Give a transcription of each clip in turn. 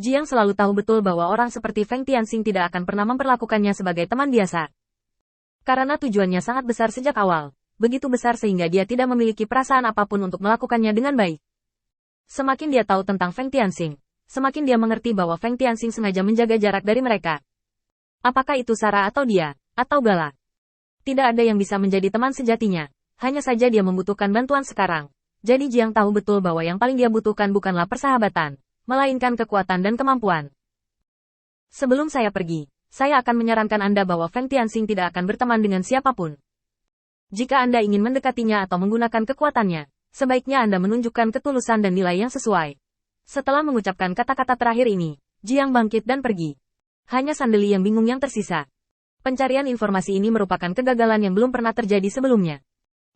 Jiang selalu tahu betul bahwa orang seperti Feng Tianxing tidak akan pernah memperlakukannya sebagai teman biasa. Karena tujuannya sangat besar sejak awal, begitu besar sehingga dia tidak memiliki perasaan apapun untuk melakukannya dengan baik. Semakin dia tahu tentang Feng Tianxing, semakin dia mengerti bahwa Feng Tianxing sengaja menjaga jarak dari mereka. Apakah itu Sarah atau dia, atau Gala? Tidak ada yang bisa menjadi teman sejatinya, hanya saja dia membutuhkan bantuan sekarang. Jadi Jiang tahu betul bahwa yang paling dia butuhkan bukanlah persahabatan, melainkan kekuatan dan kemampuan. Sebelum saya pergi, saya akan menyarankan Anda bahwa Feng Tianxing tidak akan berteman dengan siapapun. Jika Anda ingin mendekatinya atau menggunakan kekuatannya, sebaiknya Anda menunjukkan ketulusan dan nilai yang sesuai. Setelah mengucapkan kata-kata terakhir ini, Jiang bangkit dan pergi. Hanya Sandeli yang bingung yang tersisa. Pencarian informasi ini merupakan kegagalan yang belum pernah terjadi sebelumnya.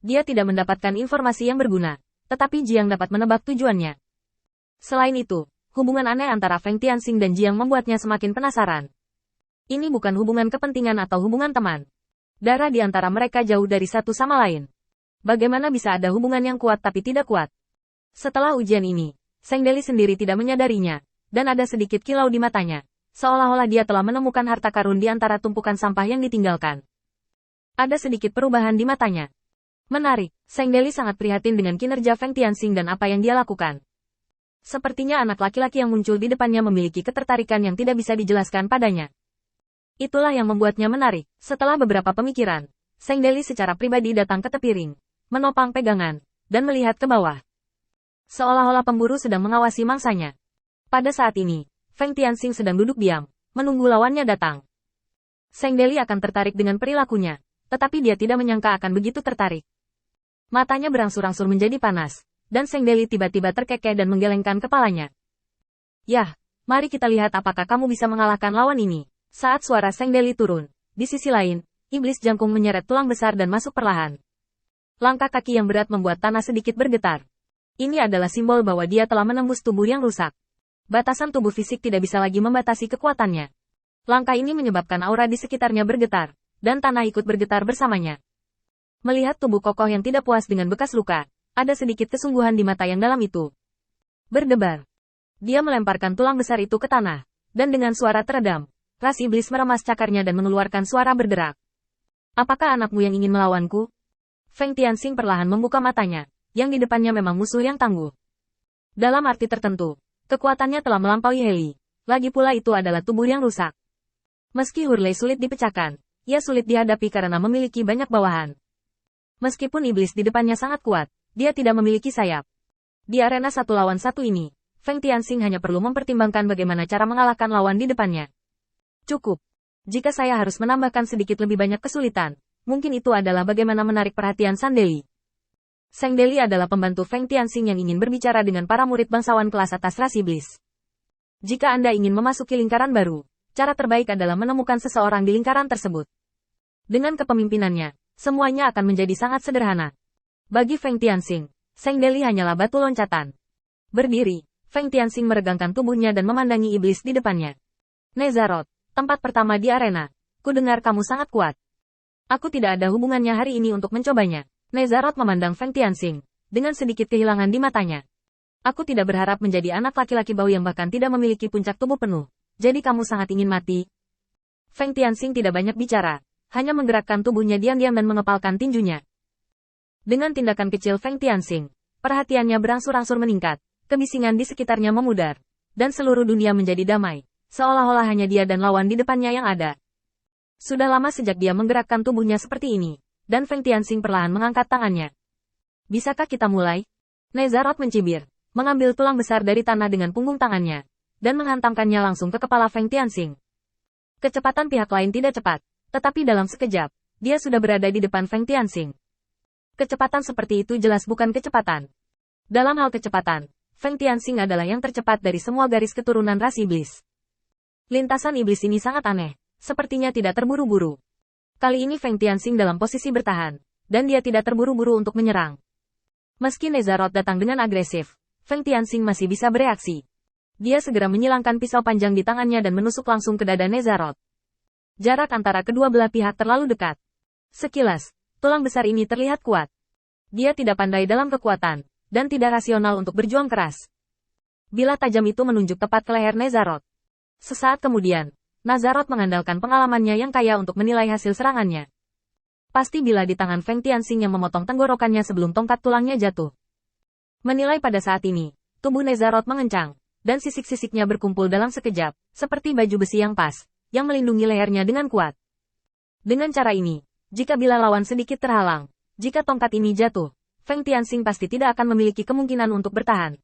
Dia tidak mendapatkan informasi yang berguna, tetapi Jiang dapat menebak tujuannya. Selain itu, hubungan aneh antara Feng Tianxing dan Jiang membuatnya semakin penasaran. Ini bukan hubungan kepentingan atau hubungan teman. Darah di antara mereka jauh dari satu sama lain. Bagaimana bisa ada hubungan yang kuat tapi tidak kuat? Setelah ujian ini, Seng Deli sendiri tidak menyadarinya, dan ada sedikit kilau di matanya. Seolah-olah dia telah menemukan harta karun di antara tumpukan sampah yang ditinggalkan. Ada sedikit perubahan di matanya. Menarik, Seng Deli sangat prihatin dengan kinerja Feng Tianxing dan apa yang dia lakukan. Sepertinya anak laki-laki yang muncul di depannya memiliki ketertarikan yang tidak bisa dijelaskan padanya. Itulah yang membuatnya menarik. Setelah beberapa pemikiran, Seng Deli secara pribadi datang ke tepi ring, menopang pegangan, dan melihat ke bawah. Seolah-olah pemburu sedang mengawasi mangsanya. Pada saat ini, Feng Tianxing sedang duduk diam, menunggu lawannya datang. Seng Deli akan tertarik dengan perilakunya, tetapi dia tidak menyangka akan begitu tertarik. Matanya berangsur-angsur menjadi panas, dan Seng Deli tiba-tiba terkekeh dan menggelengkan kepalanya. Yah, mari kita lihat apakah kamu bisa mengalahkan lawan ini. Saat suara Seng Deli turun, di sisi lain, iblis jangkung menyeret tulang besar dan masuk perlahan. Langkah kaki yang berat membuat tanah sedikit bergetar. Ini adalah simbol bahwa dia telah menembus tubuh yang rusak. Batasan tubuh fisik tidak bisa lagi membatasi kekuatannya. Langkah ini menyebabkan aura di sekitarnya bergetar, dan tanah ikut bergetar bersamanya. Melihat tubuh kokoh yang tidak puas dengan bekas luka, ada sedikit kesungguhan di mata yang dalam itu. Berdebar. Dia melemparkan tulang besar itu ke tanah, dan dengan suara teredam, ras iblis meremas cakarnya dan mengeluarkan suara berderak. Apakah anakmu yang ingin melawanku? Feng Tianxing perlahan membuka matanya, yang di depannya memang musuh yang tangguh. Dalam arti tertentu, kekuatannya telah melampaui Heli. Lagi pula itu adalah tubuh yang rusak. Meski Hurley sulit dipecahkan, ia sulit dihadapi karena memiliki banyak bawahan. Meskipun iblis di depannya sangat kuat, dia tidak memiliki sayap. Di arena 1 lawan 1 ini, Feng Tianxing hanya perlu mempertimbangkan bagaimana cara mengalahkan lawan di depannya. Cukup. Jika saya harus menambahkan sedikit lebih banyak kesulitan, mungkin itu adalah bagaimana menarik perhatian Sandeli. Seng Deli adalah pembantu Feng Tianxing yang ingin berbicara dengan para murid bangsawan kelas atas ras iblis. Jika Anda ingin memasuki lingkaran baru, cara terbaik adalah menemukan seseorang di lingkaran tersebut. Dengan kepemimpinannya, semuanya akan menjadi sangat sederhana. Bagi Feng Tianxing, Seng Deli hanyalah batu loncatan. Berdiri, Feng Tianxing meregangkan tubuhnya dan memandangi iblis di depannya. Nezarot, tempat pertama di arena. Kudengar kamu sangat kuat. Aku tidak ada hubungannya hari ini untuk mencobanya. Nezarot memandang Feng Tianxing, dengan sedikit kehilangan di matanya. Aku tidak berharap menjadi anak laki-laki bau yang bahkan tidak memiliki puncak tubuh penuh. Jadi kamu sangat ingin mati? Feng Tianxing tidak banyak bicara, hanya menggerakkan tubuhnya diam-diam dan mengepalkan tinjunya. Dengan tindakan kecil Feng Tianxing, perhatiannya berangsur-angsur meningkat, kebisingan di sekitarnya memudar, dan seluruh dunia menjadi damai, seolah-olah hanya dia dan lawan di depannya yang ada. Sudah lama sejak dia menggerakkan tubuhnya seperti ini, dan Feng Tianxing perlahan mengangkat tangannya. Bisakah kita mulai? Nezarot mencibir, mengambil tulang besar dari tanah dengan punggung tangannya, dan menghantamkannya langsung ke kepala Feng Tianxing. Kecepatan pihak lain tidak cepat, tetapi dalam sekejap, dia sudah berada di depan Feng Tianxing. Kecepatan seperti itu jelas bukan kecepatan. Dalam hal kecepatan, Feng Tianxing adalah yang tercepat dari semua garis keturunan ras iblis. Lintasan iblis ini sangat aneh, sepertinya tidak terburu-buru. Kali ini Feng Tianxing dalam posisi bertahan, dan dia tidak terburu-buru untuk menyerang. Meski Nezarot datang dengan agresif, Feng Tianxing masih bisa bereaksi. Dia segera menyilangkan pisau panjang di tangannya dan menusuk langsung ke dada Nezarot. Jarak antara kedua belah pihak terlalu dekat. Sekilas, tulang besar ini terlihat kuat. Dia tidak pandai dalam kekuatan, dan tidak rasional untuk berjuang keras. Bilah tajam itu menunjuk tepat ke leher Nezaroth. Sesaat kemudian, Nazaroth mengandalkan pengalamannya yang kaya untuk menilai hasil serangannya. Pasti bilah di tangan Feng Tianxing yang memotong tenggorokannya sebelum tongkat tulangnya jatuh. Menilai pada saat ini, tubuh Nezaroth mengencang, dan sisik-sisiknya berkumpul dalam sekejap, seperti baju besi yang pas, yang melindungi lehernya dengan kuat. Dengan cara ini, jika bilah lawan sedikit terhalang, jika tongkat ini jatuh, Feng Tianxing pasti tidak akan memiliki kemungkinan untuk bertahan.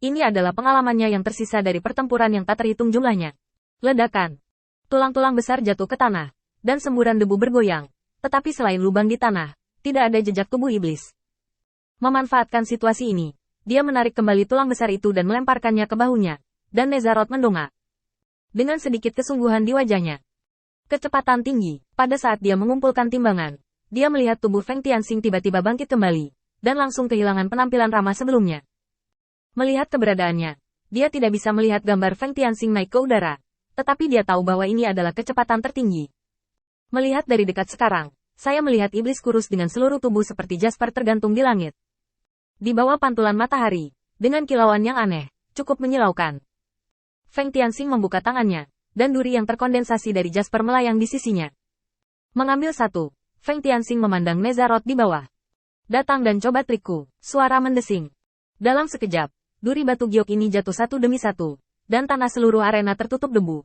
Ini adalah pengalamannya yang tersisa dari pertempuran yang tak terhitung jumlahnya. Ledakan. Tulang-tulang besar jatuh ke tanah, dan semburan debu bergoyang. Tetapi selain lubang di tanah, tidak ada jejak tubuh iblis. Memanfaatkan situasi ini, dia menarik kembali tulang besar itu dan melemparkannya ke bahunya, dan Nezaroth mendongak. Dengan sedikit kesungguhan di wajahnya. Kecepatan tinggi. Pada saat dia mengumpulkan timbangan, dia melihat tubuh Feng Tianxing tiba-tiba bangkit kembali, dan langsung kehilangan penampilan ramah sebelumnya. Melihat keberadaannya, dia tidak bisa melihat gambar Feng Tianxing naik ke udara, tetapi dia tahu bahwa ini adalah kecepatan tertinggi. Melihat dari dekat sekarang, saya melihat iblis kurus dengan seluruh tubuh seperti jasper tergantung di langit. Di bawah pantulan matahari, dengan kilauan yang aneh, cukup menyilaukan. Feng Tianxing membuka tangannya, dan duri yang terkondensasi dari jasper melayang di sisinya. Mengambil satu, Feng Tianxing memandang Nezaroth di bawah. Datang dan coba trikku, suara mendesing. Dalam sekejap, duri batu giok ini jatuh satu demi satu, dan tanah seluruh arena tertutup debu,